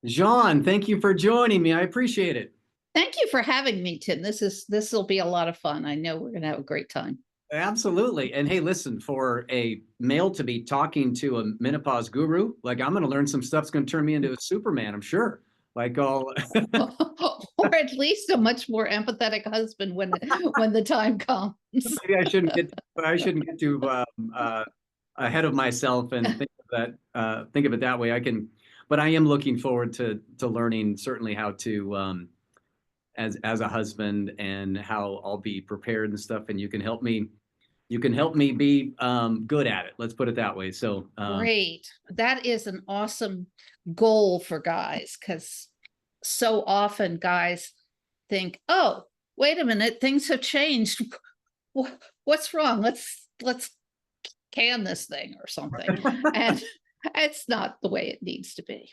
Jeanne, thank you for joining me. I appreciate it. Thank you for having me, Tim. This will be a lot of fun. I know we're going to have a great time. Absolutely. And hey, listen, for a male to be talking to a menopause guru, like I'm going to learn some stuff's going to turn me into a Superman, I'm sure. Like all Or at least a much more empathetic husband when the time comes. maybe I shouldn't get too ahead of myself and think of it that way. But I am looking forward to learning certainly how to as a husband and how I'll be prepared and stuff. And you can help me be good at it. Let's put it that way. So Great. That is an awesome goal for guys, because so often guys think, oh, wait a minute, things have changed. What's wrong? Let's can this thing or something. And it's not the way it needs to be.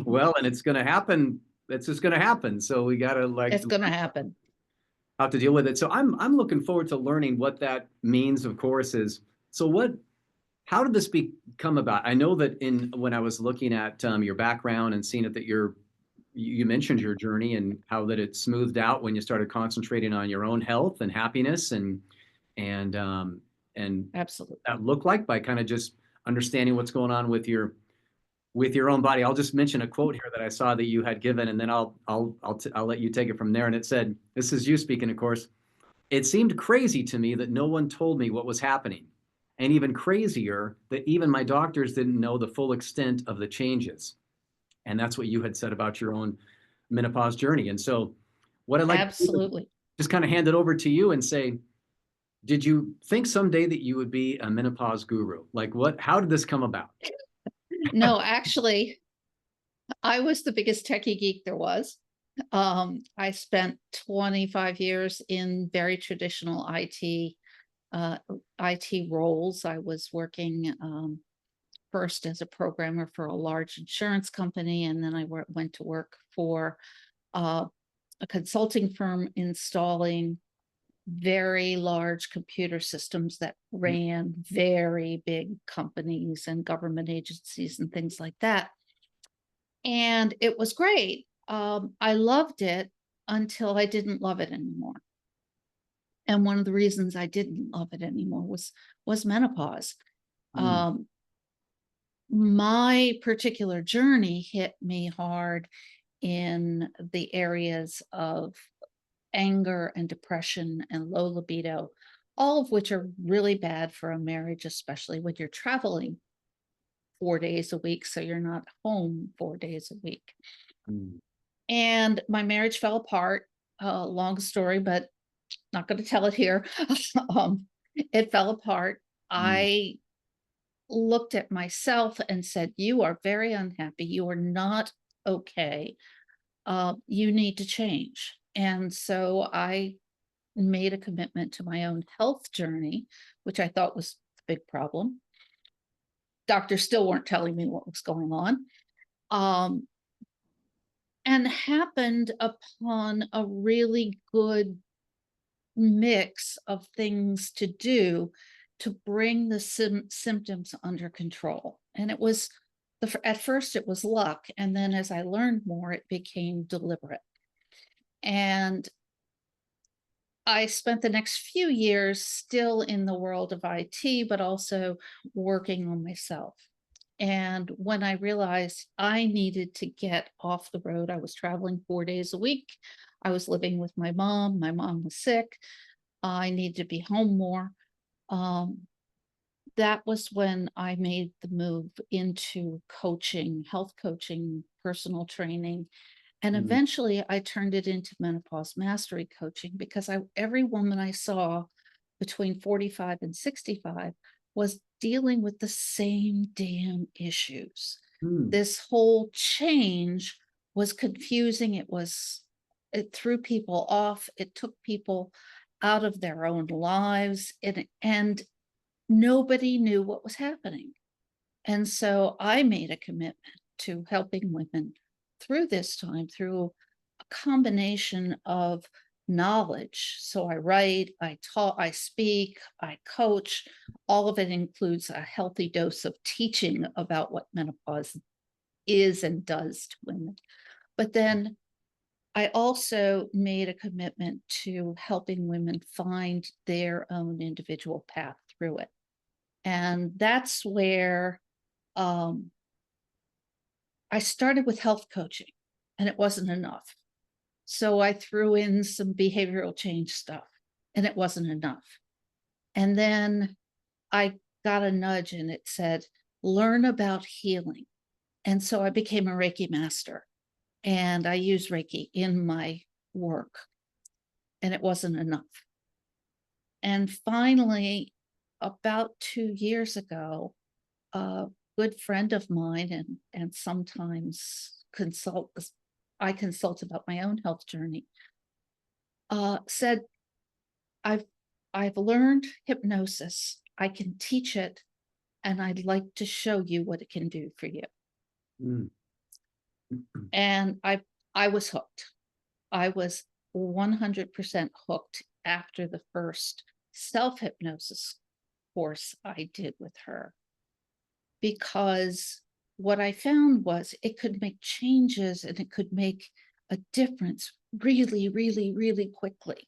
well, and it's going to happen. It's just going to happen. So we got to It's going to happen. how to deal with it. So I'm looking forward to learning what that means. Of course, is so what. How did this become about? I know that when I was looking at your background and seeing it that you mentioned your journey and how that it smoothed out when you started concentrating on your own health and happiness and Absolutely. that looked like by kind of just understanding what's going on with your own body. I'll just mention a quote here that I saw that you had given, and then I'll let you take it from there. And it said, "This is you speaking, of course. It seemed crazy to me that no one told me what was happening, and even crazier that even my doctors didn't know the full extent of the changes." And that's what you had said about your own menopause journey. And so, what I'd like to do is Absolutely. just kind of hand it over to you and say, did you think someday that you would be a menopause guru? Like, how did this come about? No, actually, I was the biggest techie geek there was. I spent 25 years in very traditional IT roles. I was working first as a programmer for a large insurance company, and then I went to work for uh, a consulting firm installing very large computer systems that ran very big companies and government agencies and things like that. And it was great. I loved it until I didn't love it anymore. And one of the reasons I didn't love it anymore was menopause. Mm, Um, my particular journey hit me hard in the areas of anger and depression and low libido, all of which are really bad for a marriage, especially when you're traveling 4 days a week. So you're not home 4 days a week. mm, And my marriage fell apart. Long story, but not going to tell it here. It fell apart. mm, I looked at myself and said, "You are very unhappy. You are not okay. You need to change." And so I made a commitment to my own health journey, which I thought was a big problem. Doctors still weren't telling me what was going on. Um, and happened upon a really good mix of things to do to bring the symptoms under control. And it was at first it was luck, and then as I learned more, it became deliberate. And I spent the next few years still in the world of IT, but also working on myself. And when I realized I needed to get off the road, I was traveling 4 days a week. I was living with my mom. My mom was sick. I needed to be home more. Um, that was when I made the move into coaching, health coaching, personal training. And mm. eventually I turned it into menopause mastery coaching, because every woman I saw between 45 and 65 was dealing with the same damn issues. Mm. This whole change was confusing. It threw people off. It took people out of their own lives, and nobody knew what was happening. And so I made a commitment to helping women through this time, through a combination of knowledge. So I write, I talk, I speak, I coach. All of it includes a healthy dose of teaching about what menopause is and does to women. But then I also made a commitment to helping women find their own individual path through it. And that's where I started with health coaching, and it wasn't enough. So I threw in some behavioral change stuff, and it wasn't enough. And then I got a nudge and it said, learn about healing. And so I became a Reiki master, and I use Reiki in my work, and it wasn't enough. And finally, about 2 years ago, a good friend of mine and sometimes I consult about my own health journey, said, I've learned hypnosis. I can teach it, and I'd like to show you what it can do for you. Mm. And I was hooked. I was 100% hooked after the first self-hypnosis course I did with her, because what I found was it could make changes and it could make a difference really, really, really quickly.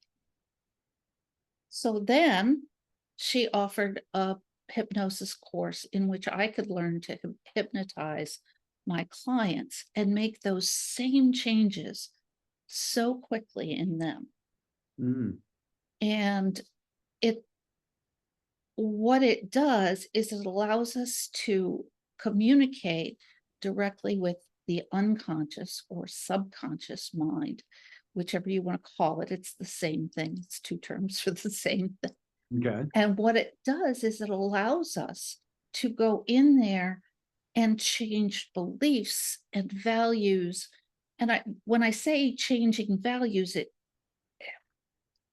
So then she offered a hypnosis course in which I could learn to hypnotize my clients and make those same changes so quickly in them. Mm. And what it does is it allows us to communicate directly with the unconscious or subconscious mind, whichever you want to call it. It's the same thing. It's two terms for the same thing. Okay. And what it does is it allows us to go in there and change beliefs and values. And when I say changing values,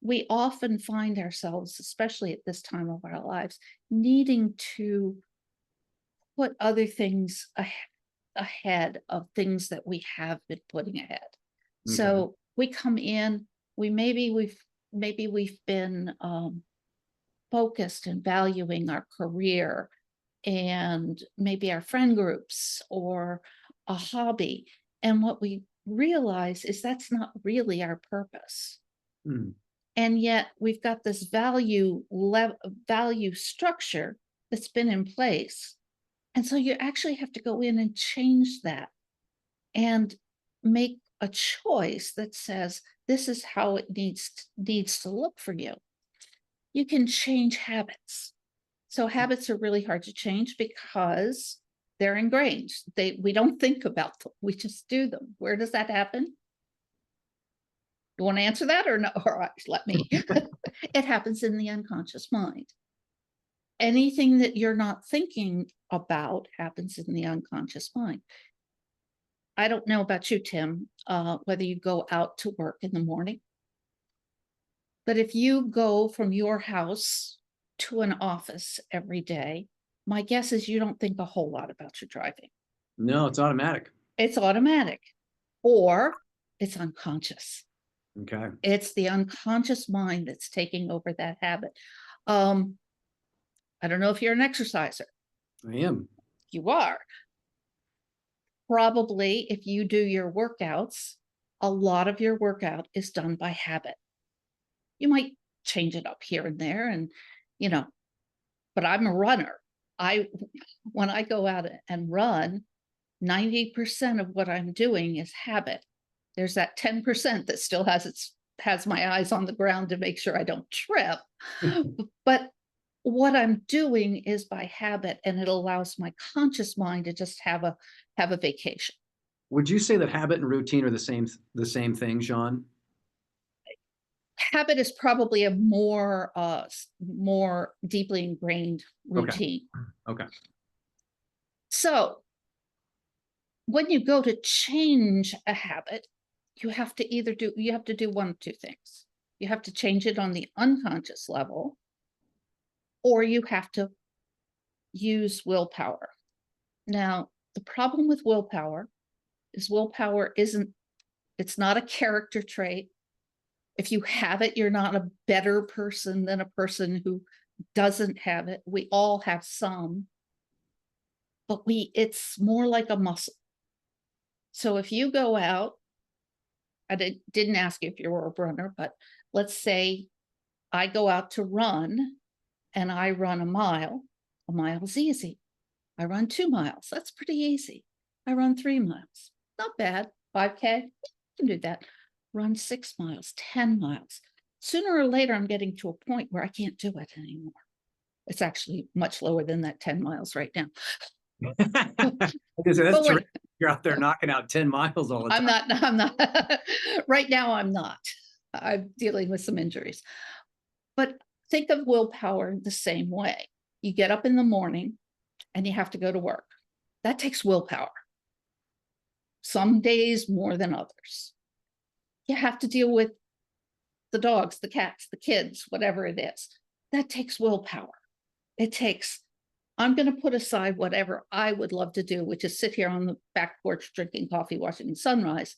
we often find ourselves, especially at this time of our lives, needing to put other things ahead of things that we have been putting ahead. Okay. So we come in, maybe we've been focused and valuing our career and maybe our friend groups or a hobby. And what we realize is that's not really our purpose. Mm. And yet we've got this value structure that's been in place. And so you actually have to go in and change that and make a choice that says, this is how it needs to look for you. You can change habits. So habits are really hard to change because they're ingrained. We don't think about them. We just do them. Where does that happen? You want to answer that or no? All right, let me. It happens in the unconscious mind. Anything that you're not thinking about happens in the unconscious mind. I don't know about you, Tim, whether you go out to work in the morning, but if you go from your house to an office every day, my guess is you don't think a whole lot about your driving. No, it's automatic. It's automatic, or it's unconscious. Okay. It's the unconscious mind that's taking over that habit. I don't know if you're an exerciser. I am. You are. Probably if you do your workouts, a lot of your workout is done by habit. You might change it up here and there, and but I'm a runner. When I go out and run, 90% of what I'm doing is habit. There's that 10% that still has my eyes on the ground to make sure I don't trip. But what I'm doing is by habit, and it allows my conscious mind to just have a vacation. Would you say that habit and routine are the same thing, Jeanne? Habit is probably a more deeply ingrained routine. Okay. So when you go to change a habit, you have to do one of two things. You have to change it on the unconscious level, or you have to use willpower. Now, the problem with willpower is it's not a character trait. If you have it, you're not a better person than a person who doesn't have it. We all have some, but it's more like a muscle. So if you go out, didn't ask you if you were a runner, but let's say I go out to run and I run a mile. A mile's easy. I run 2 miles. That's pretty easy. I run 3 miles. Not bad. 5K, can do that. Run 6 miles, 10 miles. Sooner or later, I'm getting to a point where I can't do it anymore. It's actually much lower than that 10 miles right now. Because that's terrific. You're out there knocking out 10 miles all the time. I'm not. Right now, I'm not. I'm dealing with some injuries. But think of willpower the same way. You get up in the morning and you have to go to work. That takes willpower. Some days more than others. You have to deal with the dogs, the cats, the kids, whatever it is. That takes willpower. It takes, I'm going to put aside whatever I would love to do, which is sit here on the back porch drinking coffee, watching the sunrise.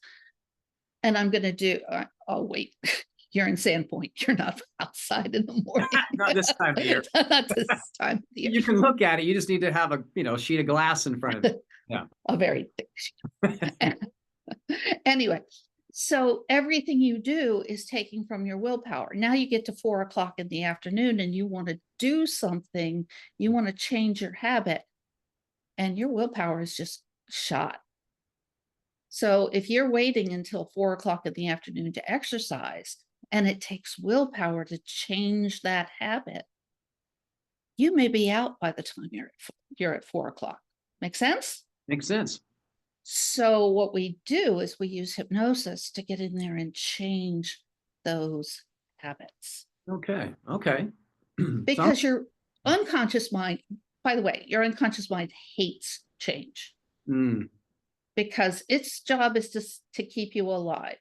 And I'm going to do, oh, wait, you're in Sandpoint. You're not outside in the morning. Not this time of year. Not this time of year. You can look at it. You just need to have a sheet of glass in front of you. Yeah. A very thick sheet. Anyway, so everything you do is taking from your willpower. Now you get to 4 o'clock in the afternoon and you want to do something, you want to change your habit, and your willpower is just shot. So if you're waiting until 4 o'clock in the afternoon to exercise, and it takes willpower to change that habit, you may be out by the time you're at 4 o'clock. Make sense? Makes sense. So what we do is we use hypnosis to get in there and change those habits. Okay. Because your unconscious mind, by the way, your unconscious mind hates change. Because its job is to keep you alive.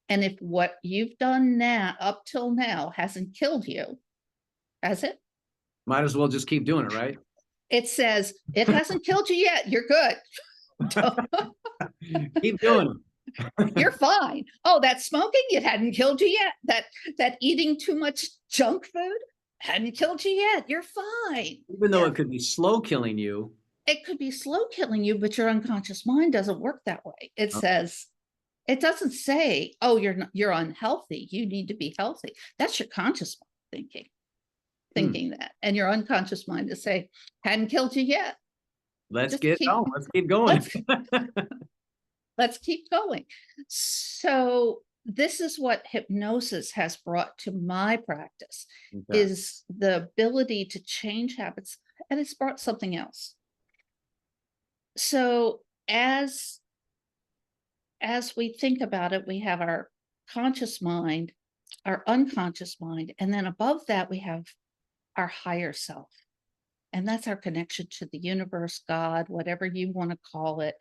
And if what you've done now, up till now, hasn't killed you, has it? Might as well just keep doing it, right? It says, it hasn't killed you yet. You're good. Keep doing it. You're fine. Oh, that smoking, it hadn't killed you yet. That eating too much junk food hadn't killed you yet. You're fine. Even though it could be slow killing you. It could be slow killing you, but your unconscious mind doesn't work that way. It says, it doesn't say, oh, you're unhealthy. You need to be healthy. That's your conscious mind thinking that. And your unconscious mind is saying, hadn't killed you yet. Let's get going. Let's keep going. Let's keep going. So this is what hypnosis has brought to my practice, is the ability to change habits, and it's brought something else. So as we think about it, we have our conscious mind, our unconscious mind, and then above that we have our higher self. And that's our connection to the universe, God, whatever you want to call it.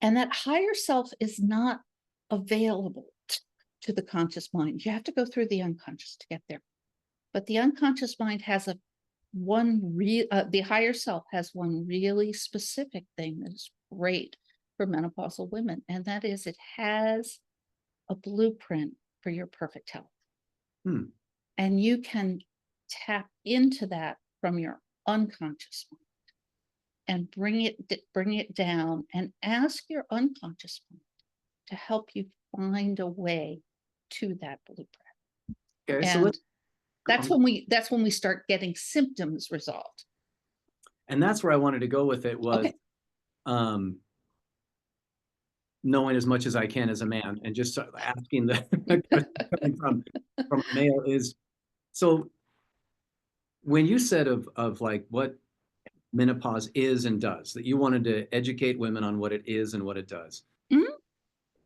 And that higher self is not available to the conscious mind. You have to go through the unconscious to get there. But the unconscious mind has the higher self has one really specific thing that is great for menopausal women. And that is, it has a blueprint for your perfect health. And you can tap into that from your unconscious mind and bring it down and ask your unconscious mind to help you find a way to that blueprint. Okay, and so that's when we start getting symptoms resolved. And that's where I wanted to go with it, was knowing as much as I can as a man, and just asking from a male is, so when you said of like what menopause is and does, that you wanted to educate women on what it is and what it does.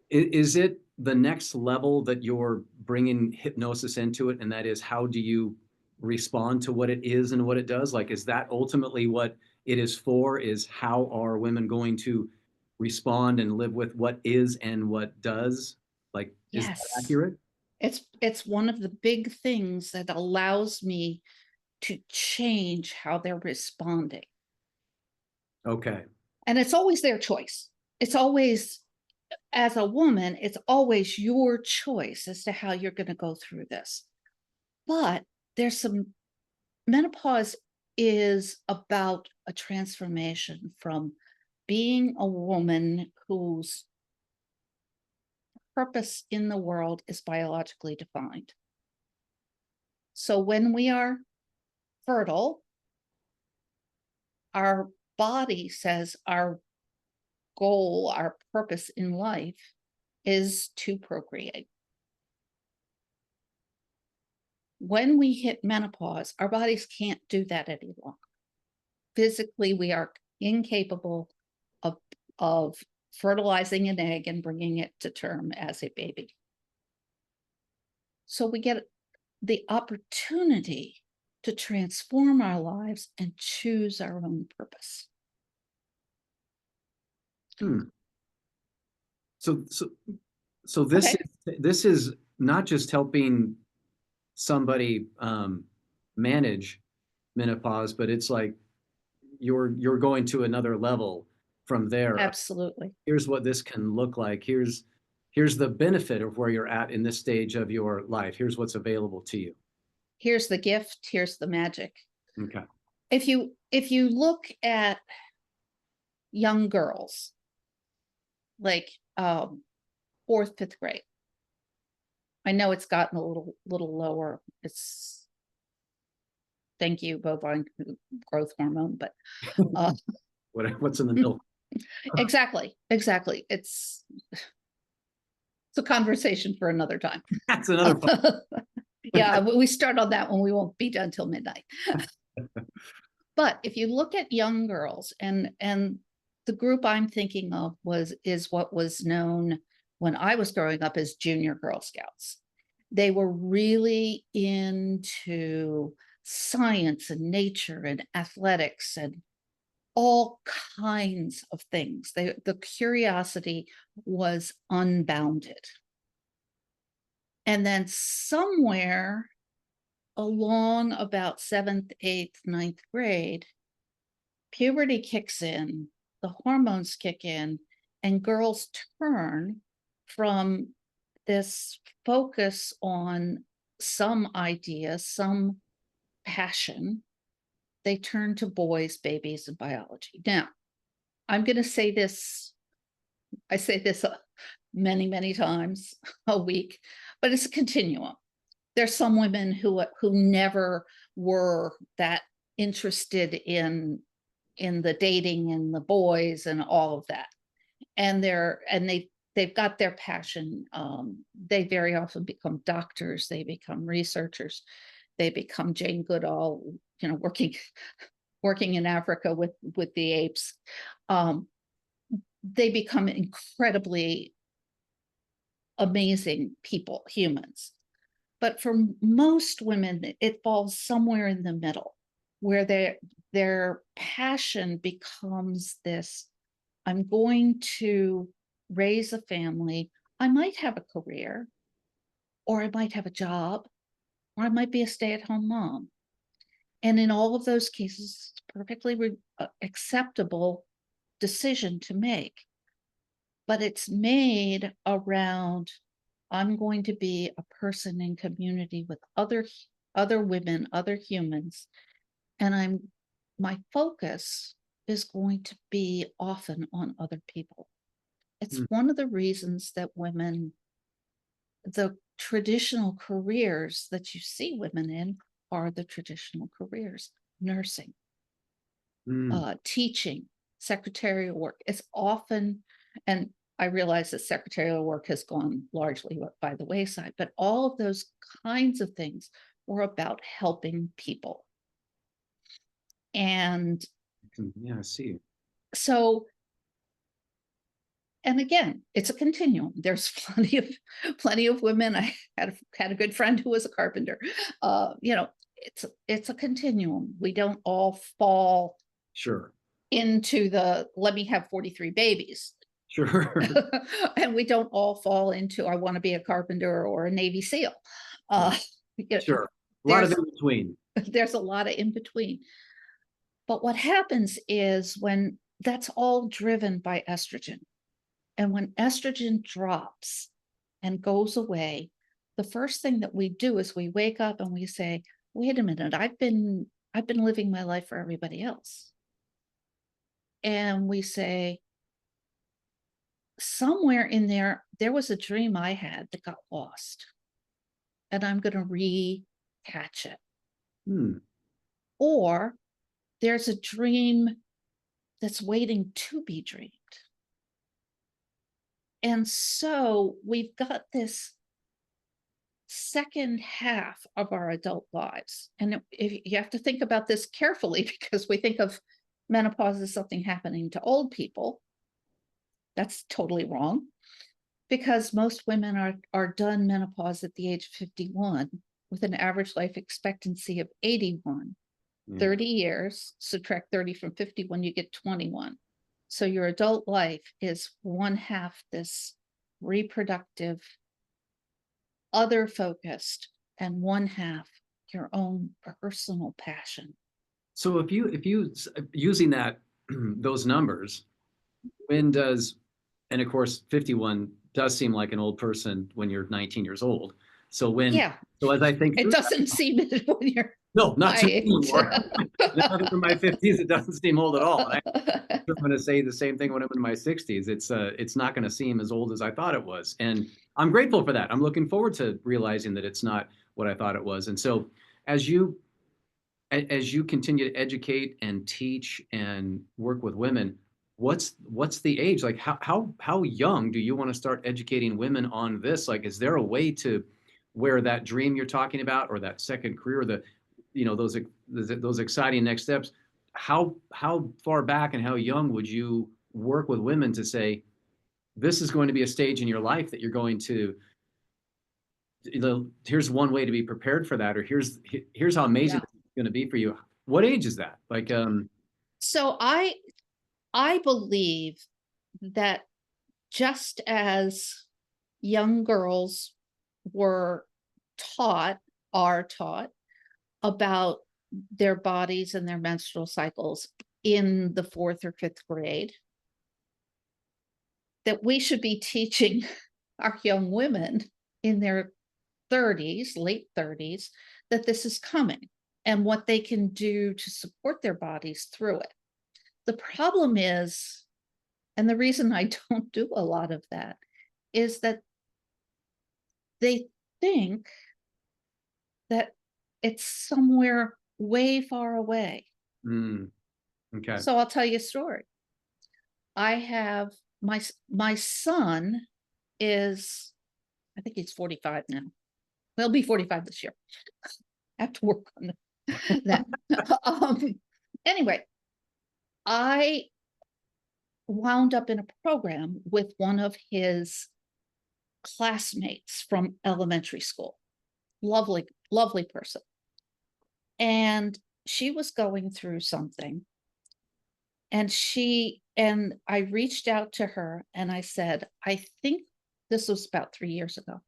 Is it the next level that you're bringing hypnosis into it? And that is, how do you respond to what it is and what it does? Like, is that ultimately what it is for? Is how are women going to respond and live with what is and what does? Like, is that accurate? It's one of the big things that allows me to change how they're responding. Okay. And it's always their choice. It's always, as a woman, it's always your choice as to how you're going to go through this. But menopause is about a transformation from being a woman whose purpose in the world is biologically defined. So when we are fertile, our body says our goal, our purpose in life is to procreate. When we hit menopause, our bodies can't do that any longer. Physically, we are incapable of fertilizing an egg and bringing it to term as a baby. So we get the opportunity to transform our lives and choose our own purpose. So this is not just helping somebody manage menopause, but it's like you're going to another level from there. Absolutely. Here's what this can look like. Here's the benefit of where you're at in this stage of your life. Here's what's available to you. Here's the gift. Here's the magic. Okay. If you look at young girls, like 4th, 5th grade, I know it's gotten a little lower. It's thank you, bovine growth hormone, but what's in the milk? Exactly. It's a conversation for another time. That's another fun. Yeah, we start on that one. We won't be done till midnight. But if you look at young girls, and the group I'm thinking of is what was known when I was growing up as junior Girl Scouts. They were really into science and nature and athletics and all kinds of things. The curiosity was unbounded. And then somewhere along about 7th, 8th, 9th grade, puberty kicks in, the hormones kick in, and girls turn from this focus on some idea, some passion. They turn to boys, babies, and biology. Now, I'm going to say this. I say this many, many times a week, but it's a continuum. There's some women who never were that interested in the dating and the boys and all of that, and they've got their passion. They very often become doctors. They become researchers. They become Jane Goodall, working in Africa with the apes. They become incredibly amazing people, humans. But for most women, it falls somewhere in the middle, where their passion becomes this: I'm going to raise a family. I might have a career, or I might have a job, or I might be a stay-at-home mom. And in all of those cases, it's perfectly acceptable decision to make. But it's made around, I'm going to be a person in community with other women, other humans, and my focus is going to be often on other people. It's one of the reasons that women, the traditional careers that you see women in are the traditional careers: nursing, teaching, secretarial work. It's often, and I realize that secretarial work has gone largely by the wayside, but all of those kinds of things were about helping people. And yeah, I see. So, and again, it's a continuum. There's plenty of women. I had a good friend who was a carpenter. It's a continuum. We don't all fall into the let me have 43 babies. Sure. And we don't all fall into I want to be a carpenter or a Navy SEAL. Sure. A lot of in between. There's a lot of in between. But what happens is when that's all driven by estrogen, and when estrogen drops and goes away, the first thing that we do is we wake up and we say, wait a minute, I've been living my life for everybody else. and we say, somewhere in there was a dream I had that got lost, and I'm going to re-catch it. Hmm. Or there's a dream that's waiting to be dreamed. And so we've got this second half of our adult lives. And if you have to think about this carefully, because we think of menopause as something happening to old people. That's totally wrong, because most women are done menopause at the age of 51 with an average life expectancy of 81. Yeah. 30 years, subtract 30 from 51, you get 21. So your adult life is one half this reproductive, other focused, and one half your own personal passion. So if you using that those numbers, when does, and of course 51 does seem like an old person when you're 19 years old. So when, Yeah, so as I think it through that, doesn't seem it when you're no, not my to me age. anymore. Now that I'm in my 50s, it doesn't seem old at all. And I'm going to say the same thing when I'm in my 60s. It's not going to seem as old as I thought it was, and I'm grateful for that. I'm looking forward to realizing that it's not what I thought it was. And so, as you continue to educate and teach and work with women, what's the age? Like how young do you want to start educating women on this? Like, is there a way to where that dream you're talking about, or that second career, the those exciting next steps, how far back and how young would you work with women to say this is going to be a stage in your life that you're going to, here's one way to be prepared for that, or here's how amazing Yeah. it's going to be for you. What age is that? Like, So I believe that just as young girls were taught, are taught about their bodies and their menstrual cycles in the 4th or 5th grade, that we should be teaching our young women in their 30s, late 30s, that this is coming and what they can do to support their bodies through it. The problem is, and the reason I don't do a lot of that, is that they think that it's somewhere way far away. okay. So I'll tell you a story. I have my son is, I think he's 45 now. He'll be 45 this year. I have to work on that. Anyway, I wound up in a program with one of his classmates from elementary school. Lovely, lovely person. And she was going through something. And I reached out to her and I said, I think this was about 3 years ago.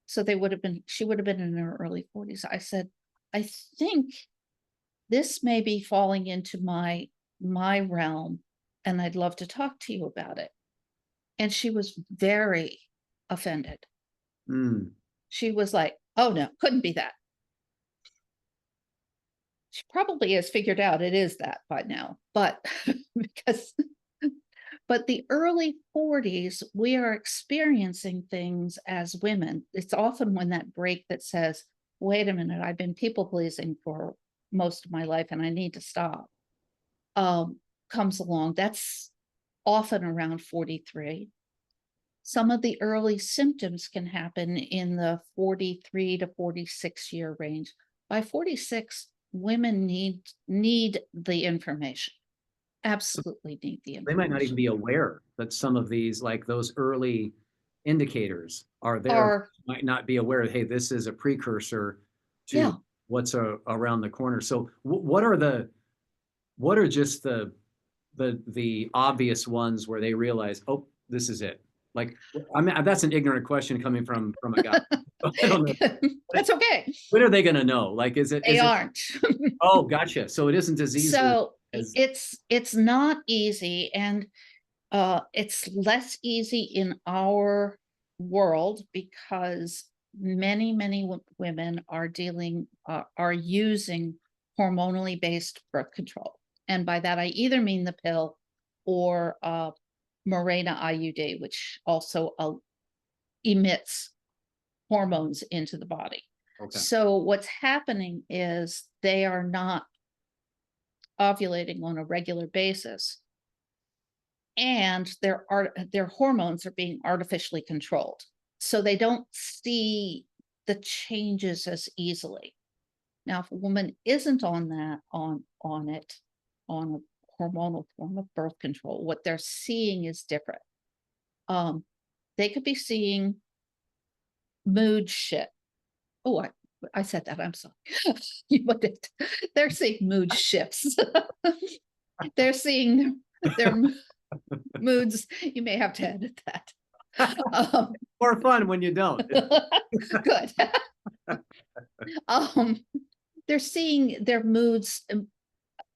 So she would have been in her early 40s. I said, I think this may be falling into my realm, and I'd love to talk to you about it. And she was very offended. Mm. She was like, oh no, couldn't be that. She probably has figured out it is that by now, but but the early 40s, we are experiencing things as women. It's often when that break that says, wait a minute, I've been people pleasing for most of my life and I need to stop, comes along. That's often around 43. Some of the early symptoms can happen in the 43 to 46 year range. By 46, women need the information. Absolutely need the They might not even information. be aware that some of these, like those early indicators are there. Or Might not be aware, hey, this is a precursor to yeah, what's around the corner. So what are just the obvious ones where they realize, oh, this is it? Like, I mean, that's an ignorant question coming from a guy. I don't know. that's okay. When are they going to know? Like, is They it? aren't. Oh, gotcha. So it isn't as easy So as. it's not easy, and it's less easy in our world because many women are using hormonally based birth control, and by that I either mean the pill or Mirena IUD, which also emits hormones into the body. Okay. So what's happening is they are not ovulating on a regular basis, and their hormones are being artificially controlled. So they don't see the changes as easily. Now, if a woman isn't on that, on a hormonal form of birth control, what they're seeing is different. They could be seeing mood shift. Oh, I said that. I'm sorry. You put it. They're seeing mood shifts. They're seeing their moods. You may have to edit that. More fun when you don't. Good. They're seeing their moods,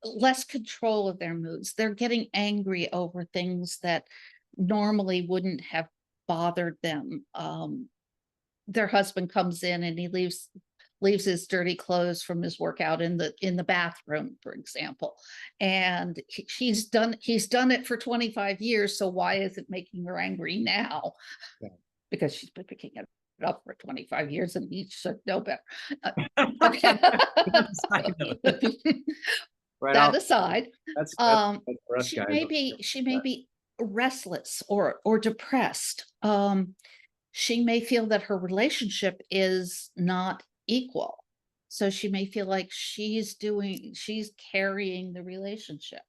less control of their moods. They're getting angry over things that normally wouldn't have bothered them. Their husband comes in and he leaves his dirty clothes from his workout in the bathroom, for example, and he's done it for 25 years. So why is it making her angry now? Yeah. Because she's been picking it up for 25 years and he should know better. Okay. Right That off. aside, That's for us she guys. may be restless or depressed. She may feel that her relationship is not equal. So she may feel like she's carrying the relationship.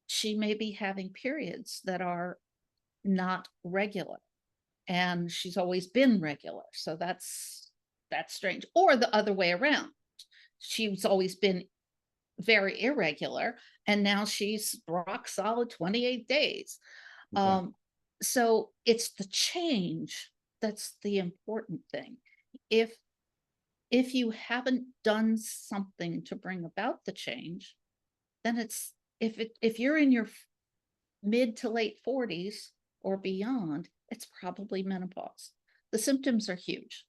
She may be having periods that are not regular, and she's always been regular. So that's strange. Or the other way around. She's always been very irregular, and now she's rock solid 28 days. Okay. So it's the change that's the important thing. If you haven't done something to bring about the change, then it's if you're in your mid to late 40s or beyond, it's probably menopause. The symptoms are huge.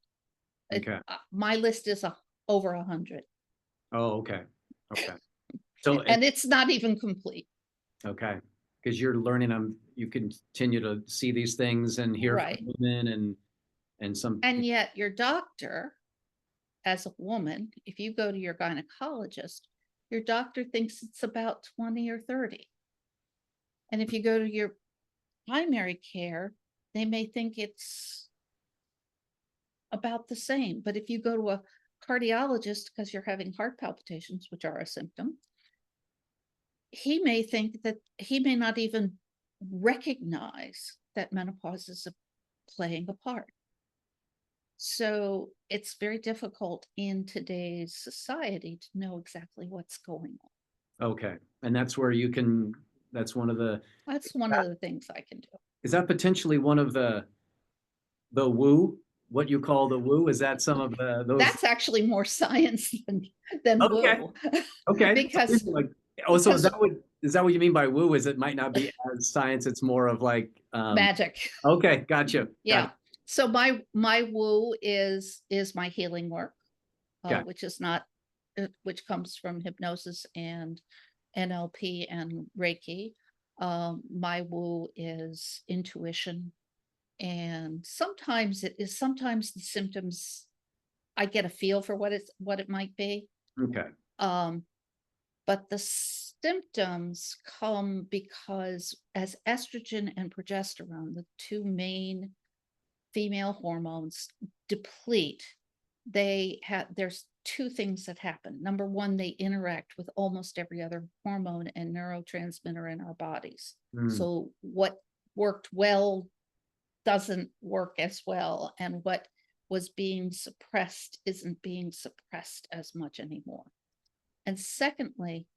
Okay. My list is over 100. Oh, okay. Okay. So and it's not even complete. Okay. Because you're learning them, you continue to see these things and hear Right. from women and some. And yet your doctor, as a woman, if you go to your gynecologist, your doctor thinks it's about 20 or 30. And if you go to your primary care, they may think it's about the same. But if you go to a cardiologist because you're having heart palpitations, which are a symptom, he may think that he may not even recognize that menopause is playing a part. So it's very difficult in today's society to know exactly what's going on. Okay. And that's where that's one of the things I can do. Is that potentially one of the woo, what you call the woo? Is that some of those? That's actually more science than Okay. woo. Okay. because so is that what you mean by woo? Is it might not be as science, it's more of like magic. Okay, gotcha. Yeah. Gotcha. So my woo is my healing work, which is not which comes from hypnosis and NLP and Reiki. My woo is intuition, and sometimes the symptoms, I get a feel for what it might be. Okay. But the symptoms come because as estrogen and progesterone, the two main female hormones, deplete, there's two things that happen. Number one, they interact with almost every other hormone and neurotransmitter in our bodies. So what worked well doesn't work as well, and what was being suppressed isn't being suppressed as much anymore. And secondly,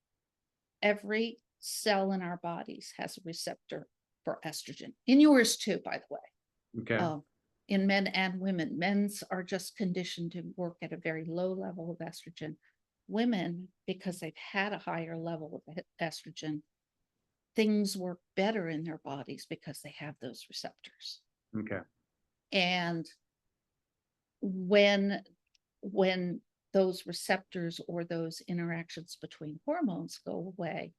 every cell in our bodies has a receptor for estrogen. In yours too, by the way. Okay. In men and women. Men's are just conditioned to work at a very low level of estrogen. Women, because they've had a higher level of estrogen, things work better in their bodies because they have those receptors. Okay. And when those receptors or those interactions between hormones go away,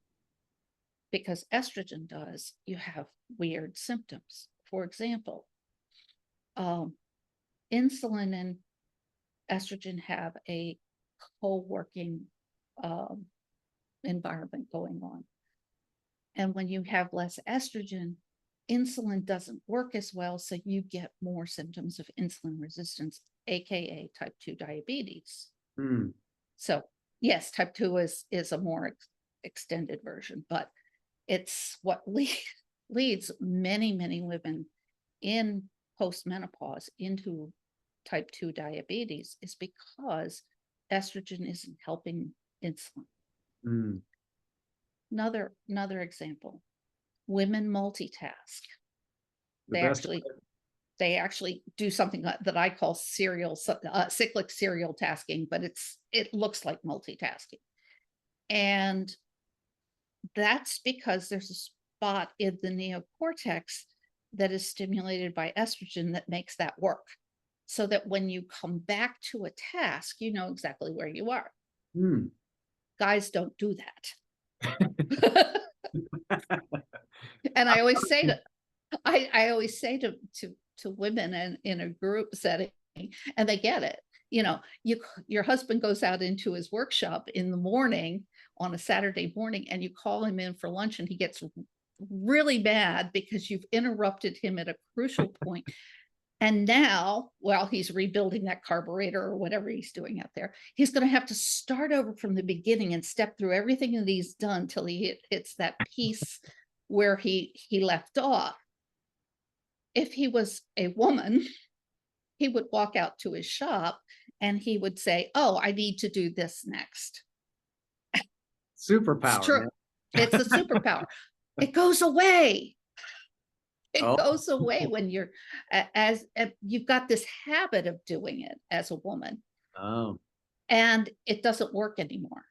because estrogen does, you have weird symptoms. For example, insulin and estrogen have a co-working environment going on. And when you have less estrogen, insulin doesn't work as well, so you get more symptoms of insulin resistance, aka type 2 diabetes. So yes, type 2 is a more extended version, but it's what leads many women in postmenopause into type 2 diabetes is because estrogen isn't helping insulin. Another example, women multitask. They actually do something that I call cyclic serial tasking, but it looks like multitasking. And that's because there's a spot in the neocortex that is stimulated by estrogen that makes that work. So that when you come back to a task, you know exactly where you are. Guys don't do that. And I always say to women and in a group setting, and they get it. Your husband goes out into his workshop in the morning on a Saturday morning, and you call him in for lunch, and he gets really mad because you've interrupted him at a crucial point. And now, while he's rebuilding that carburetor or whatever he's doing out there, he's going to have to start over from the beginning and step through everything that he's done till he hits that piece where he left off. If he was a woman, he would walk out to his shop and he would say, "Oh, I need to do this next." Superpower. It's true. It's a superpower. It goes away. It goes away when you're as you've got this habit of doing it as a woman. And it doesn't work anymore.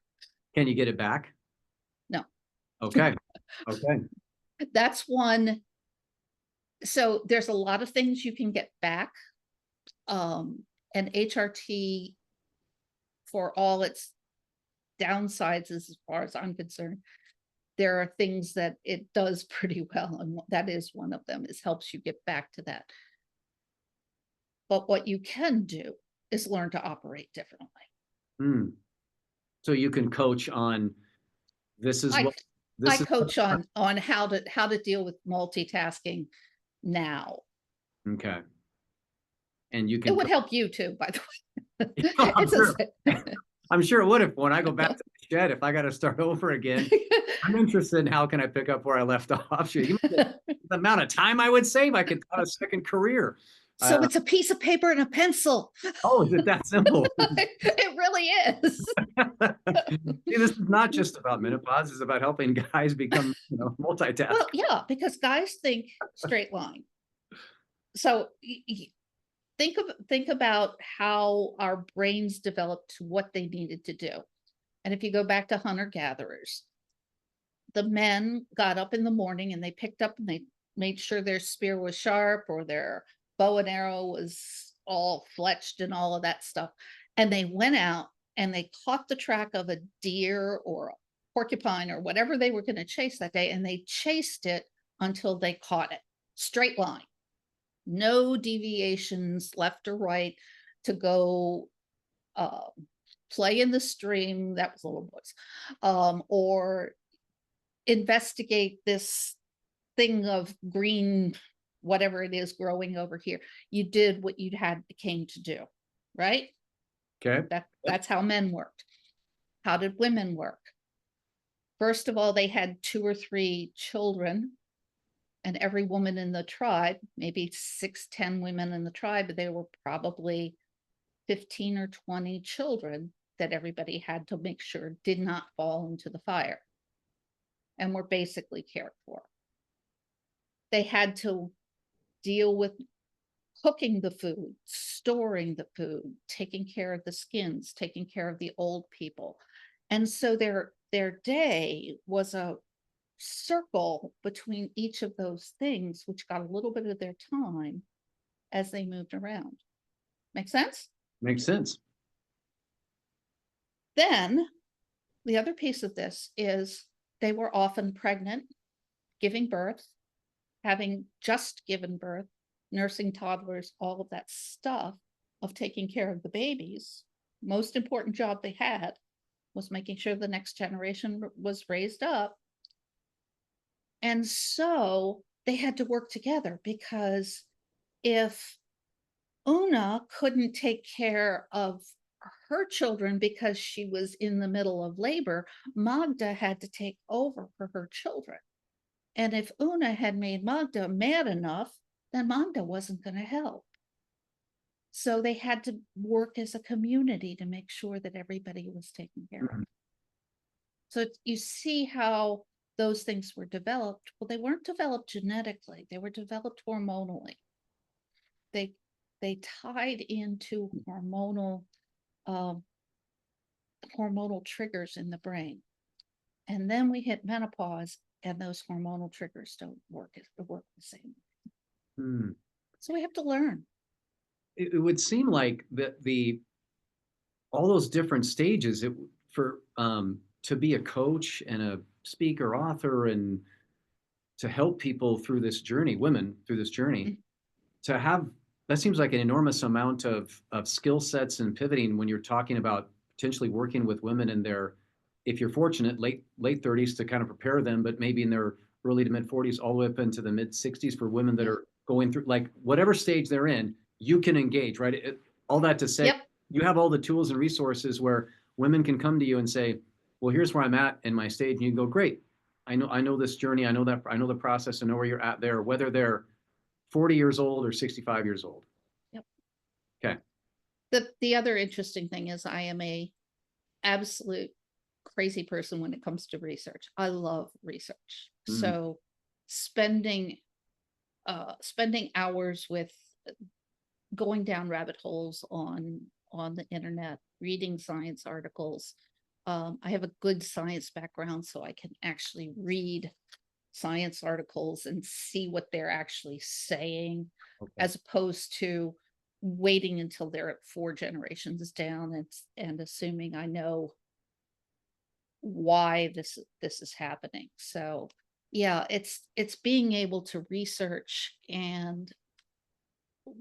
Can you get it back? No. Okay. That's one. So there's a lot of things you can get back. And HRT, for all its downsides, as far as I'm concerned, there are things that it does pretty well, and that is one of them, is helps you get back to that. But what you can do is learn to operate differently. So you can coach on this is what I coach on how to deal with multitasking now. Okay. And you can. It would help you too, by the way. I'm sure it would. If when I go back to the shed, if I got to start over again, I'm interested in how can I pick up where I left off. The amount of time I would save, I could have a second career. So it's a piece of paper and a pencil. Oh, is it that simple? It really is. See, this is not just about menopause. It's about helping guys become, multitask. Well, yeah, because guys think straight line. So think about how our brains developed to what they needed to do. And if you go back to hunter-gatherers, the men got up in the morning and they picked up and they made sure their spear was sharp or their bow and arrow was all fletched and all of that stuff. And they went out and they caught the track of a deer or a porcupine or whatever they were going to chase that day. And they chased it until they caught it. Straight line. No deviations left or right to go play in the stream. That was little boys. Or investigate this thing of green, whatever it is growing over here. You did what you came to do, right? Okay. That's how men worked. How did women work? First of all, they had 2 or 3 children, and every woman in the tribe, maybe 6-10 women in the tribe, there were probably 15 or 20 children that everybody had to make sure did not fall into the fire and were basically cared for. They had to deal with cooking the food, storing the food, taking care of the skins, taking care of the old people. And so their day was a circle between each of those things, which got a little bit of their time as they moved around. Make sense? Makes sense. Then the other piece of this is they were often pregnant, giving birth, having just given birth, nursing toddlers, all of that stuff of taking care of the babies. Most important job they had was making sure the next generation was raised up. And so they had to work together, because if Una couldn't take care of her children because she was in the middle of labor, Magda had to take over for her children. And if Una had made Magda mad enough, then Magda wasn't going to help. So they had to work as a community to make sure that everybody was taken care of. So you see how those things were developed. Well, they weren't developed genetically. They were developed hormonally. They tied into hormonal triggers in the brain. And then we hit menopause, and those hormonal triggers don't work the same. So we have to learn. It would seem like that all those different stages to be a coach and a speaker, author, and to help people through this journey, women through this journey, to have that seems like an enormous amount of skill sets and pivoting when you're talking about potentially working with women in their, if you're fortunate, late 30s to kind of prepare them, but maybe in their early to mid 40s, all the way up into the mid 60s for women that are going through, like, whatever stage they're in, you can engage, right? All that to say, you have all the tools and resources where women can come to you and say, well, here's where I'm at in my stage. And you can go, great. I know this journey. I know the process. I know where you're at there, whether they're 40 years old or 65 years old. Yep. Okay. The other interesting thing is I am a absolute crazy person when it comes to research. I love research. So spending hours with going down rabbit holes on the internet, reading science articles. I have a good science background, so I can actually read science articles and see what they're actually saying, as opposed to waiting until they're at 4 generations down and assuming I know why this is happening. So yeah, it's being able to research and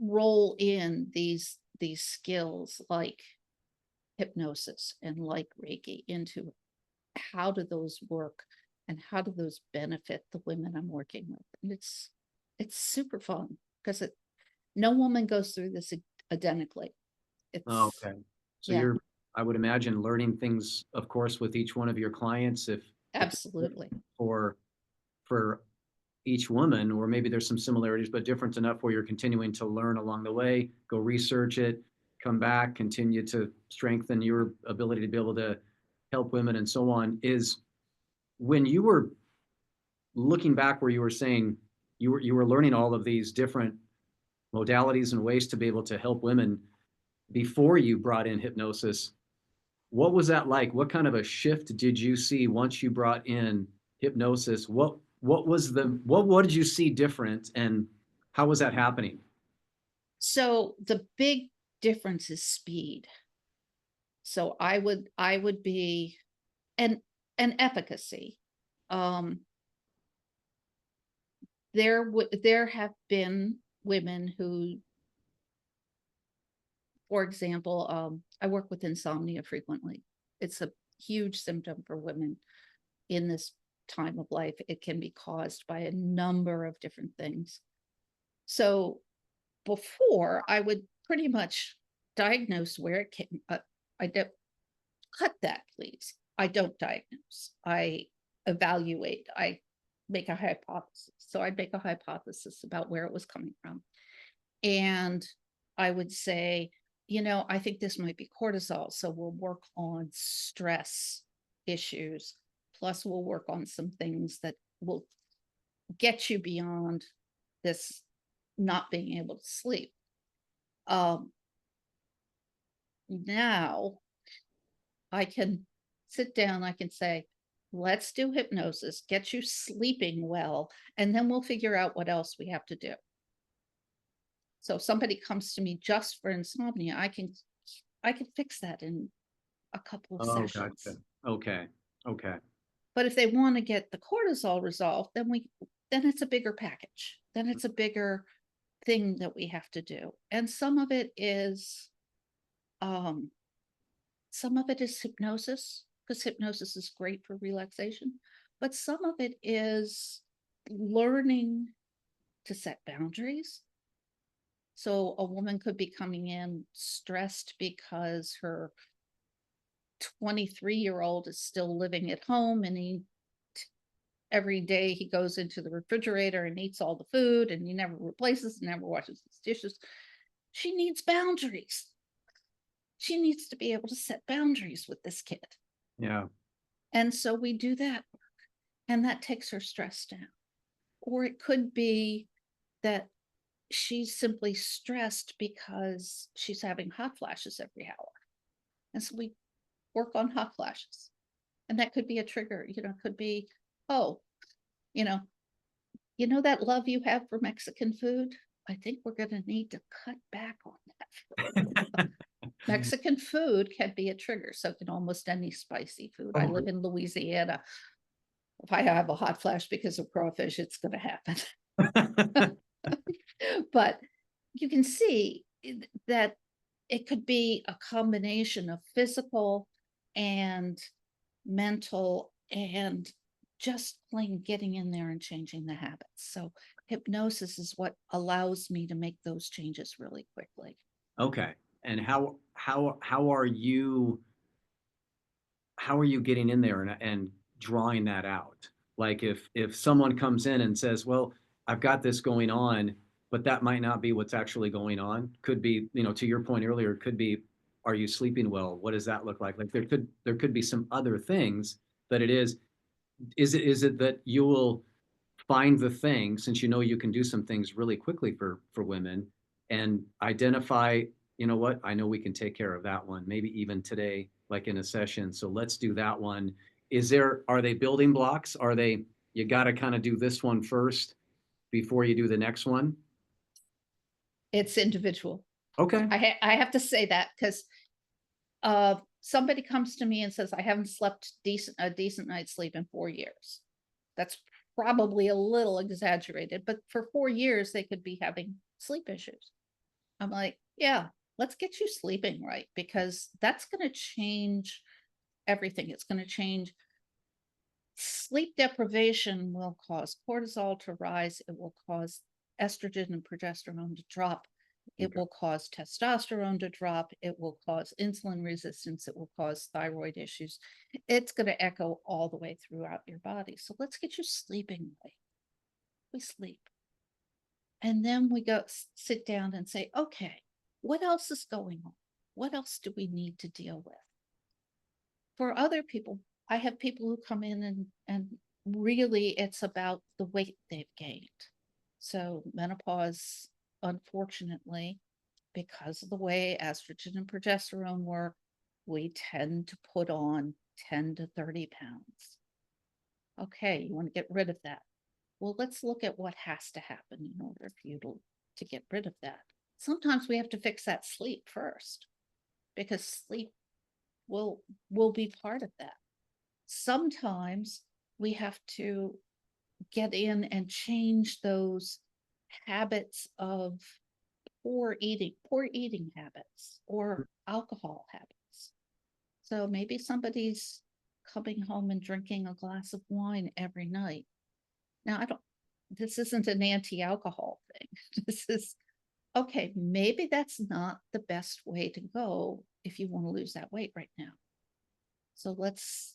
roll in these skills like hypnosis and like Reiki into how do those work and how do those benefit the women I'm working with. And it's super fun, because no woman goes through this identically. Okay. So you're, I would imagine, learning things, of course, with each one of your clients, if absolutely for each woman, or maybe there's some similarities, but different enough where you're continuing to learn along the way, go research it, come back, continue to strengthen your ability to be able to help women and so on. Is when you were looking back, where you were saying you were learning all of these different modalities and ways to be able to help women before you brought in hypnosis, what was that like? What kind of a shift did you see once you brought in hypnosis? What did you see different, and how was that happening? So the big difference is speed. So I would be, and efficacy. There have been women who, for example, I work with insomnia frequently. It's a huge symptom for women in this time of life. It can be caused by a number of different things. So before, I would pretty much diagnose where it came. I don't cut that, please. I don't diagnose. I evaluate. I make a hypothesis. So I'd make a hypothesis about where it was coming from. And I would say, I think this might be cortisol. So we'll work on stress issues. Plus, we'll work on some things that will get you beyond this not being able to sleep. Now I can sit down, I can say, let's do hypnosis, get you sleeping well, and then we'll figure out what else we have to do. So if somebody comes to me just for insomnia, I can fix that in a couple of sessions. Gotcha. Okay. But if they want to get the cortisol resolved, then it's a bigger package. Then it's a bigger thing that we have to do. And um some of it is hypnosis, because hypnosis is great for relaxation, but some of it is learning to set boundaries. So a woman could be coming in stressed because her 23-year-old is still living at home, and every day he goes into the refrigerator and eats all the food, and he never replaces, never washes his dishes. She needs boundaries. She needs to be able to set boundaries with this kid. Yeah. And so we do that work, and that takes her stress down. Or it could be that she's simply stressed because she's having hot flashes every hour. And so we work on hot flashes. And that could be a trigger, it could be, oh, you know, that love you have for Mexican food? I think we're going to need to cut back on that. Mexican food can be a trigger. So can almost any spicy food. I live in Louisiana. If I have a hot flash because of crawfish, it's going to happen. But you can see that it could be a combination of physical and mental, and just plain getting in there and changing the habits. So hypnosis is what allows me to make those changes really quickly. Okay. And how are you getting in there and drawing that out? Like if someone comes in and says, well, I've got this going on, but that might not be what's actually going on. Could be, to your point earlier, could be, are you sleeping well? What does that look like? Like there could be some other things, but is it that you will find the thing, since you can do some things really quickly for women, and identify, what, I know we can take care of that one, maybe even today, like in a session. So let's do that one. Are they building blocks? You got to kind of do this one first before you do the next one? It's individual. Okay. I have to say that because somebody comes to me and says, I haven't slept a decent night's sleep in 4 years. That's probably a little exaggerated, but for 4 years, they could be having sleep issues. I'm like, yeah, let's get you sleeping right, because that's going to change everything. It's going to change. Sleep deprivation will cause cortisol to rise. It will cause estrogen and progesterone to drop. It Okay. will cause testosterone to drop. It will cause insulin resistance. It will cause thyroid issues. It's going to echo all the way throughout your body. So let's get you sleeping right. We sleep. And then we go sit down and say, okay, what else is going on? What else do we need to deal with? For other people, I have people who come in and really it's about the weight they've gained. So menopause, unfortunately, because of the way estrogen and progesterone work, we tend to put on 10 to 30 pounds. Okay, you want to get rid of that. Well, let's look at what has to happen in order for you to get rid of that. Sometimes we have to fix that sleep first, because sleep will be part of that. Sometimes we have to get in and change those habits of poor eating habits, or alcohol habits. So maybe somebody's coming home and drinking a glass of wine every night. Now, this isn't an anti-alcohol thing. This is, okay, maybe that's not the best way to go if you want to lose that weight right now. So let's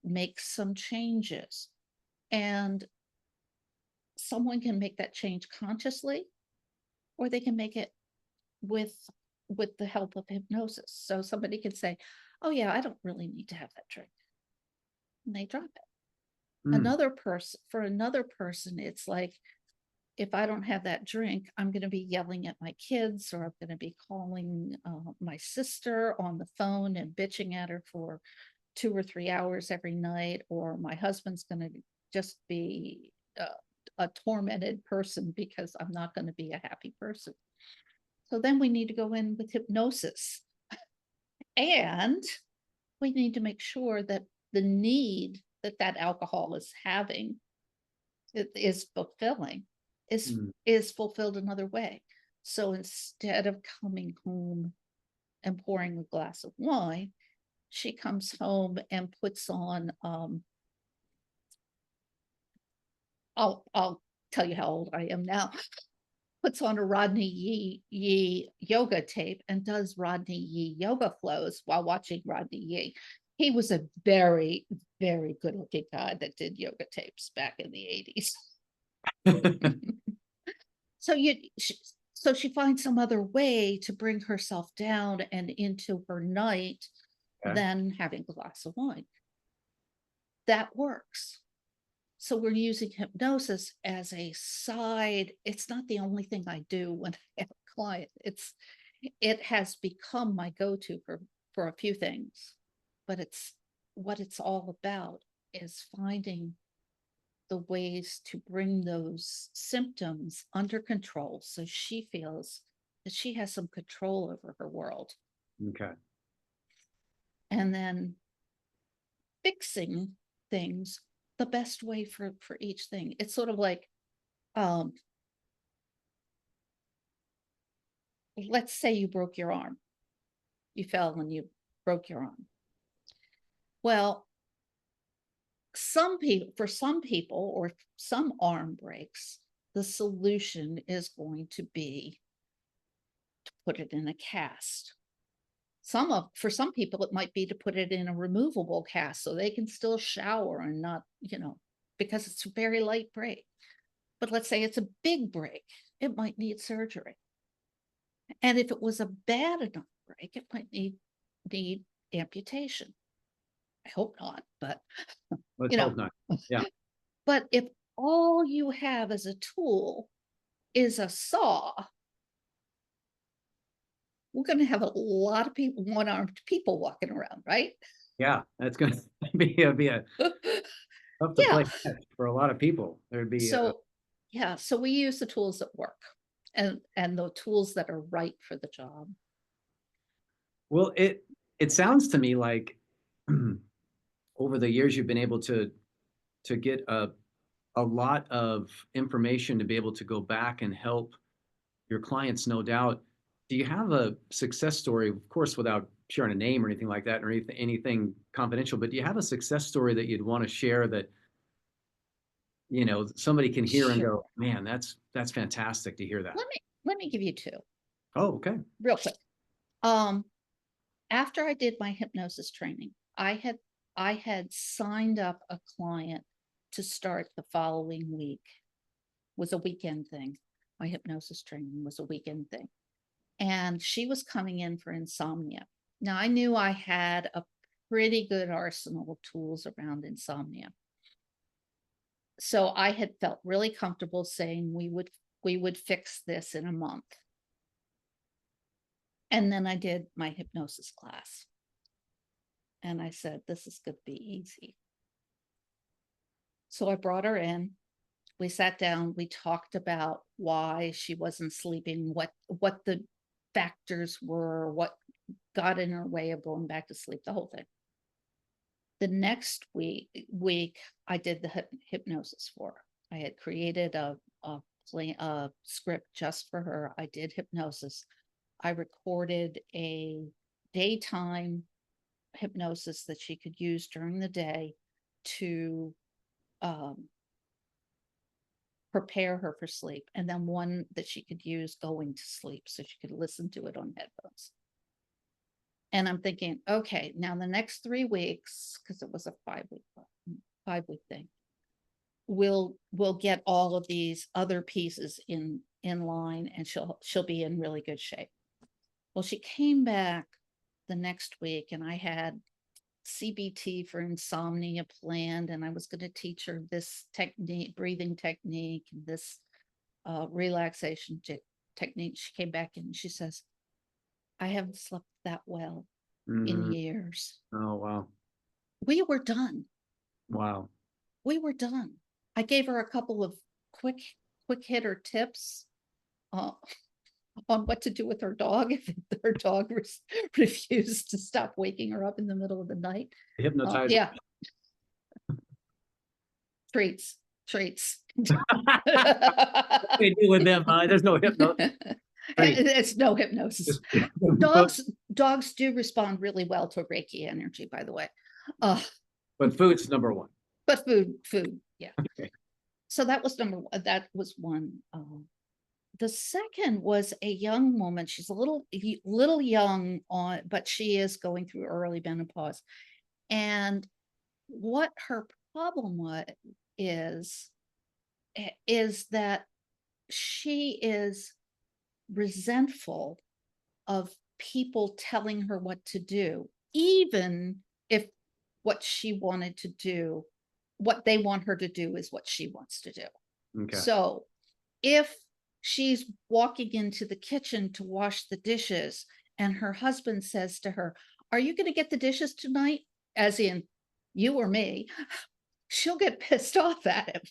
make some changes. And someone can make that change consciously, or they can make it with the help of hypnosis. So somebody could say, oh yeah, I don't really need to have that drink. And they drop it. For another person, it's like, if I don't have that drink, I'm going to be yelling at my kids, or I'm going to be calling my sister on the phone and bitching at her for 2 or 3 hours every night, or my husband's going to just be a tormented person because I'm not going to be a happy person. So then we need to go in with hypnosis, and we need to make sure that the need that alcohol is having is fulfilling, Mm. is fulfilled another way. So instead of coming home and pouring a glass of wine, she comes home and puts on I'll tell you how old I am now. Puts on a Rodney Yee yoga tape and does Rodney Yee yoga flows while watching Rodney Yee. He was a very, very good looking guy that did yoga tapes back in the 80s. So so she finds some other way to bring herself down and into her night Okay. than having a glass of wine. That works. So we're using hypnosis as a side. It's not the only thing I do when I have a client. It has become my go-to for a few things, but it's what it's all about is finding the ways to bring those symptoms under control so she feels that she has some control over her world. Okay. And then fixing things the best way for each thing. It's sort of like, let's say you broke your arm. You fell and you broke your arm. Well, for some people or some arm breaks, the solution is going to be to put it in a cast. For some people, it might be to put it in a removable cast so they can still shower and not, because it's a very light break. But let's say it's a big break, it might need surgery. And if it was a bad enough break, it might need amputation. I hope not, but Let's hope not. Yeah. But if all you have as a tool is a saw, we're going to have a lot of people, one-armed people walking around, right? Yeah. That's going to be a tough to play for a lot of people. There'd be So we use the tools that work and the tools that are right for the job. well, it sounds to me like over the years you've been able to get a lot of information to be able to go back and help your clients, no doubt. Do you have a success story, of course, without sharing a name or anything like that, or anything confidential, but do you have a success story that you'd want to share that, somebody can hear and go, man, that's fantastic to hear that. Let me give you two. Oh, okay. Real quick. After I did my hypnosis training, I had signed up a client to start the following week. It was a weekend thing. My hypnosis training was a weekend thing. And she was coming in for insomnia. Now I knew I had a pretty good arsenal of tools around insomnia. So I had felt really comfortable saying we would fix this in a month. And then I did my hypnosis class. And I said, this is going to be easy. So I brought her in. We sat down. We talked about why she wasn't sleeping, what the factors were, what got in her way of going back to sleep, the whole thing. The next week I did the hypnosis for her. I had created a script just for her. I did hypnosis. I recorded a daytime hypnosis that she could use during the day to prepare her for sleep, and then one that she could use going to sleep so she could listen to it on headphones. And I'm thinking, okay, now the next 3 weeks, because it was a 5-week thing, we'll get all of these other pieces in line, and she'll be in really good shape. Well, she came back the next week, and I had CBT for insomnia planned, and I was going to teach her this technique, breathing technique, and this relaxation technique. She came back and she says, I haven't slept that well in years. Oh, wow. We were done. Wow. We were done. I gave her a couple of quick hitter tips on what to do with her dog if her dog refused to stop waking her up in the middle of the night. Hypnotize. Yeah. treats. They do with them, there's no hypno. Great. It's no hypnosis. Just Dogs do respond really well to Reiki energy, by the way. but food's number one. But food, yeah. Okay. So that was number one. That was one. The second was a young woman. She's a little young on, but she is going through early menopause. And what her problem is that she is resentful of people telling her what to do, even if what she wanted to do, what they want her to do is what she wants to do. Okay. So if she's walking into the kitchen to wash the dishes and her husband says to her, "Are you going to get the dishes tonight?" As in you or me, she'll get pissed off at him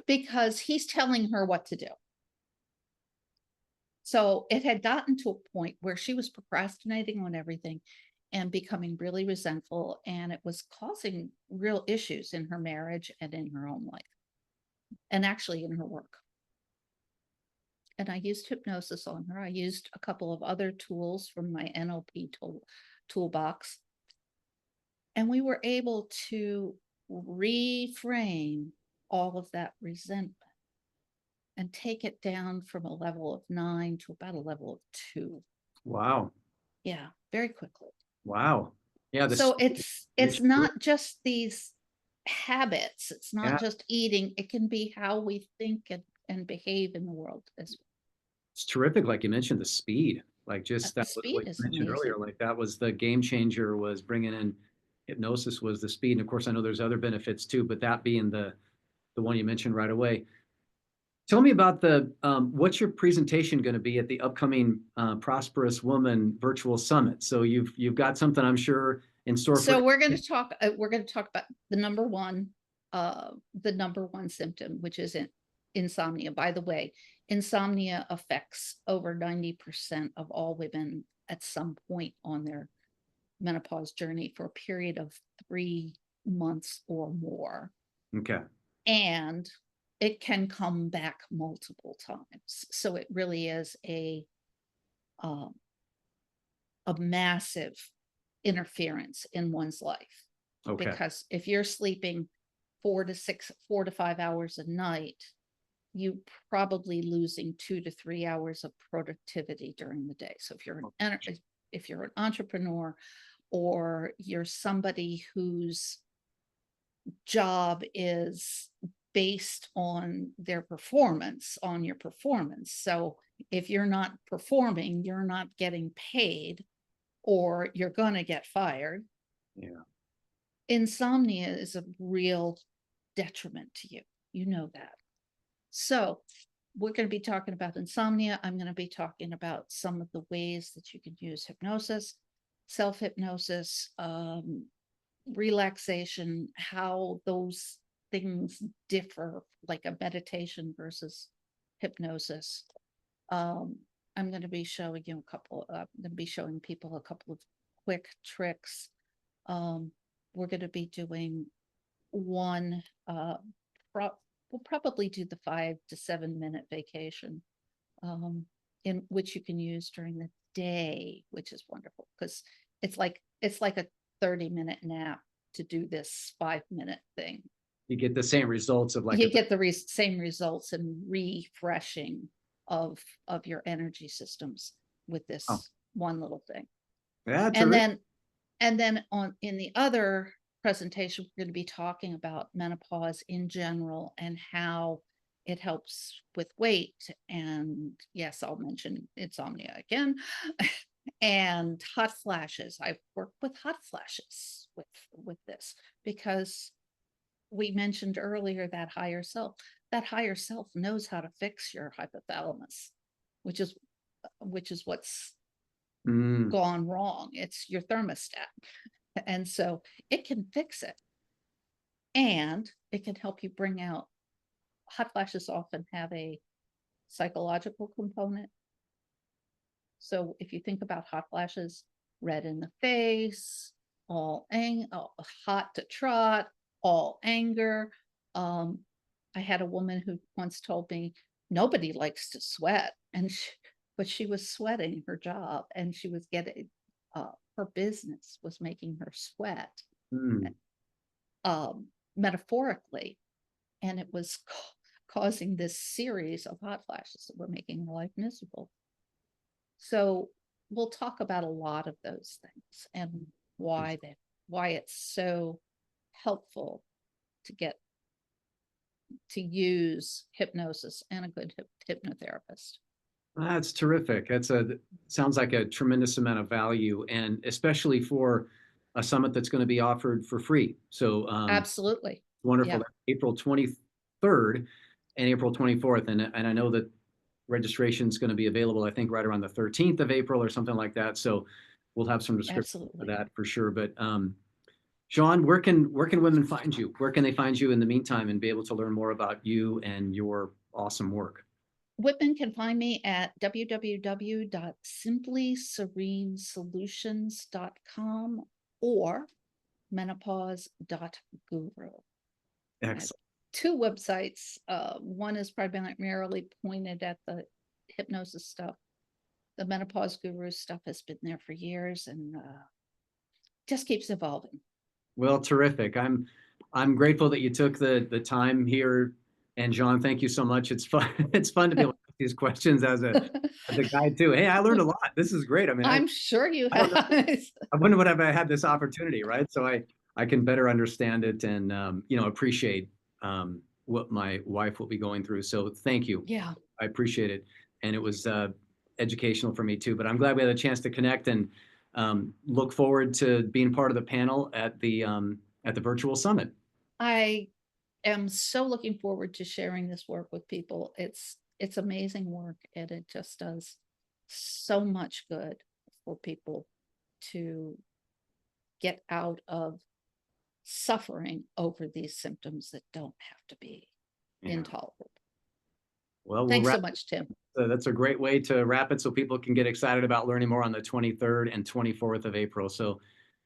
because he's telling her what to do. So it had gotten to a point where she was procrastinating on everything and becoming really resentful, and it was causing real issues in her marriage and in her own life, and actually in her work. And I used hypnosis on her. I used a couple of other tools from my NLP toolbox, and we were able to reframe all of that resentment and take it down from a level of 9 to about a level of 2. Wow. Yeah, very quickly. Wow. Yeah. So it's not just these habits. It's not Yeah. just eating. It can be how we think and behave in the world as well. It's terrific. Like you mentioned, the speed, like just The that was speed what you is mentioned amazing. earlier. Like that was the game changer, was bringing in hypnosis, was the speed. And of course, I know there's other benefits too, but that being the one you mentioned right away. Tell me about what's your presentation going to be at the upcoming Prosperous Woman Virtual Summit? So you've got something, I'm sure, in store for. So we're going to talk about the number one symptom, which is insomnia. By the way, insomnia affects over 90% of all women at some point on their menopause journey for a period of 3 months or more. Okay. And it can come back multiple times. So it really is a massive interference in one's life. Okay. Because if you're sleeping 4 to 5 hours a night, you probably losing 2 to 3 hours of productivity during the day. So if you're an entrepreneur, or you're somebody whose job is based on their performance, on your performance. So if you're not performing, you're not getting paid, or you're going to get fired. Yeah. Insomnia is a real detriment to you. You know that. So we're going to be talking about insomnia. I'm going to be talking about some of the ways that you can use hypnosis, self-hypnosis, relaxation, how those things differ, like a meditation versus hypnosis. I'm going to be showing you I'm going to be showing people a couple of quick tricks. We're going to be doing one, we'll probably do the 5 to 7 minute vacation, in which you can use during the day, which is wonderful because it's like a 30-minute nap to do this 5-minute thing. You get the same results of like you get the same results and refreshing of your energy systems with this one little thing. Yeah, and then in the other presentation, we're going to be talking about menopause in general and how it helps with weight. And yes, I'll mention insomnia again. And hot flashes. I've worked with hot flashes with this, because we mentioned earlier that higher self knows how to fix your hypothalamus, which is what's gone wrong. It's your thermostat. And so it can fix it, and it can help you bring out. Hot flashes often have a psychological component. So if you think about hot flashes, red in the face, all hot to trot, all anger, I had a woman who once told me nobody likes to sweat, but she was sweating her job, and she was getting her business was making her sweat, Mm. metaphorically, and it was causing this series of hot flashes that were making her life miserable. So we'll talk about a lot of those things and why it's so helpful to get to use hypnosis and a good hypnotherapist. That's terrific. Sounds like a tremendous amount of value, and especially for a summit that's going to be offered for free. So Absolutely. wonderful. Yeah. April 23rd and April 24th. And I know that registration is going to be available, I think, right around the 13th of April or something like that. So we'll have some description of that for sure. But Jeanne, where can women find you? Where can they find you in the meantime and be able to learn more about you and your awesome work? Women can find me at www.simplyserenesolutions.com or menopause.guru. Excellent. Two websites. One is primarily pointed at the hypnosis stuff. The Menopause Guru stuff has been there for years and just keeps evolving. Well, terrific. I'm grateful that you took the time here. And Jeanne, thank you so much. It's fun. It's fun to be able to ask these questions as a guy too. Hey, I learned a lot. This is great. I mean, I'm sure you have. I wouldn't would have had this opportunity, right? So I can better understand it and appreciate what my wife will be going through. So thank you. Yeah. I appreciate it. And it was educational for me too. But I'm glad we had a chance to connect and look forward to being part of the panel at the virtual summit. I am so looking forward to sharing this work with people. It's amazing work, and it just does so much good for people to get out of suffering over these symptoms that don't have to be intolerable. Well, thanks so much, Tim. That's a great way to wrap it so people can get excited about learning more on the 23rd and 24th of April. So,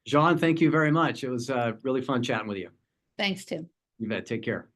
Jeanne, thank you very much. It was really fun chatting with you. Thanks, Tim. You bet. Take care.